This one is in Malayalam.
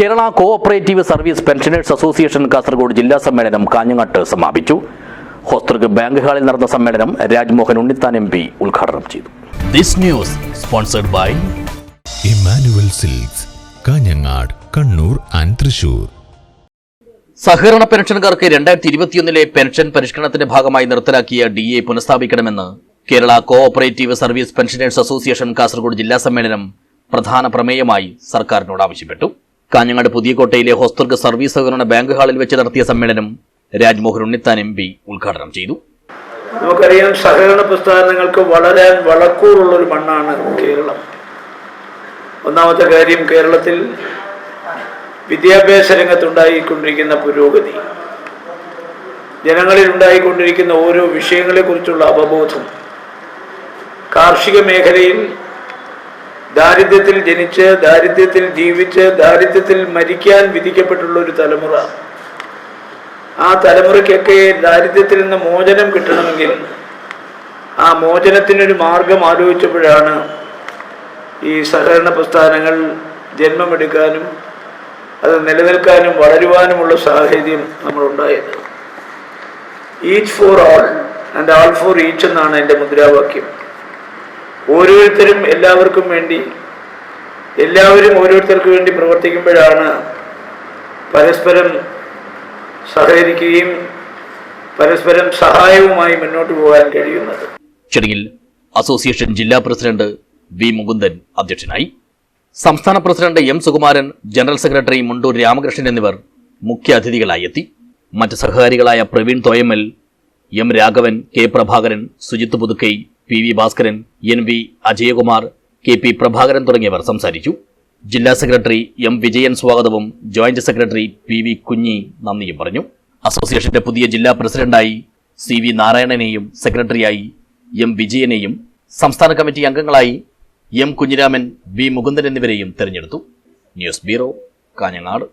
Kerala cooperative service pensioners association Kasaragod ജില്ലാ സമ്മേളനം കാഞ്ഞങ്ങാട്ട് സമാപിച്ചു. ഹോസ്തൃക് ബാങ്ക് ഹാളിൽ നടന്ന സമ്മേളനം രാജ്മോഹൻ ഉണ്ണിത്താൻ MP ഉദ്ഘാടനം ചെയ്തു. This news sponsored by Emmanuel Silks, Kanhangad, Kannur and Thrissur. സഹകരണ പെൻഷൻകാർക്ക് 2021 പെൻഷൻ പരിഷ്കരണത്തിന്റെ ഭാഗമായി നിർത്തലാക്കിയ DA പുനഃസ്ഥാപിക്കണമെന്ന് Kerala cooperative service pensioners association Kasaragod ജില്ലാ സമ്മേളനം പ്രധാന പ്രമേയമായി സർക്കാരിനോട് ആവശ്യപ്പെട്ടു. കാഞ്ഞങ്ങാട് പുതിയകോട്ടയിലെ ഹോസ്തൃക് സർവീസ് സഹകരണ ബാങ്ക് ഹാളിൽ വെച്ച് നടത്തിയ സമ്മേളനം രാജ്മോഹൻ ഉണ്ണിത്താൻ MP ഉദ്ഘാടനം ചെയ്തു. നമുക്കറിയാം, സഹകരണ പ്രസ്ഥാനങ്ങൾക്ക് വളരാൻ വളക്കൂറുള്ളൊരു മണ്ണാണ് കേരളം. ഒന്നാമത്തെ കാര്യം, കേരളത്തിൽ വിദ്യാഭ്യാസ രംഗത്തുണ്ടായിക്കൊണ്ടിരിക്കുന്ന പുരോഗതി, ജനങ്ങളിൽ ഉണ്ടായിക്കൊണ്ടിരിക്കുന്ന ഓരോ വിഷയങ്ങളെക്കുറിച്ചുള്ള അവബോധം, കാർഷിക മേഖലയിൽ ദാരിദ്ര്യത്തിൽ ജനിച്ച് ദാരിദ്ര്യത്തിൽ ജീവിച്ച് ദാരിദ്ര്യത്തിൽ മരിക്കാൻ വിധിക്കപ്പെട്ടുള്ള ഒരു തലമുറ, ആ തലമുറയ്ക്കൊക്കെ ദാരിദ്ര്യത്തിൽ നിന്ന് മോചനം കിട്ടണമെങ്കിൽ ആ മോചനത്തിനൊരു മാർഗം ആലോചിച്ചപ്പോഴാണ് ഈ സഹകരണ പ്രസ്ഥാനങ്ങൾ ജന്മമെടുക്കാനും അത് നിലനിൽക്കാനും വളരുവാനുമുള്ള സാഹചര്യം നമ്മളുണ്ടായത്. Each for all and all for each എന്നാണ് എൻ്റെ മുദ്രാവാക്യം. ഓരോരുത്തരും എല്ലാവർക്കും വേണ്ടി, എല്ലാവരും ഓരോരുത്തർക്ക് വേണ്ടി പ്രവർത്തിക്കുമ്പോഴാണ് പരസ്പരം സഹകരിക്കുകയും പരസ്പരം സഹായവുമായി മുന്നോട്ട് പോകാൻ കഴിയുന്നത്. ചടങ്ങിൽ അസോസിയേഷൻ ജില്ലാ പ്രസിഡന്റ് V. മുകുന്ദൻ അധ്യക്ഷനായി. സംസ്ഥാന president M. Sukumaran, general secretary Mundur Ramakrishnan എന്നിവർ മുഖ്യാതിഥികളായി എത്തി. മറ്റ് സഹകാരികളായ Praveen Thoyamal, M. Raghavan, K. Prabhakaran, Sujith Puthukkai, PV. Bhaskaran, NV. Ajayakumar, KP. Prabhakaran തുടങ്ങിയവർ സംസാരിച്ചു. ജില്ലാ സെക്രട്ടറി M. വിജയൻ സ്വാഗതവും ജോയിന്റ് സെക്രട്ടറി PV. കുഞ്ഞി നന്ദിയും പറഞ്ഞു. അസോസിയേഷന്റെ പുതിയ ജില്ലാ പ്രസിഡന്റായി CV. നാരായണനെയും സെക്രട്ടറിയായി M. വിജയനെയും സംസ്ഥാന കമ്മിറ്റി അംഗങ്ങളായി M. കുഞ്ഞിരാമൻ, V. മുകുന്ദൻ എന്നിവരെയും തെരഞ്ഞെടുത്തു. News bureau, Kanhangad.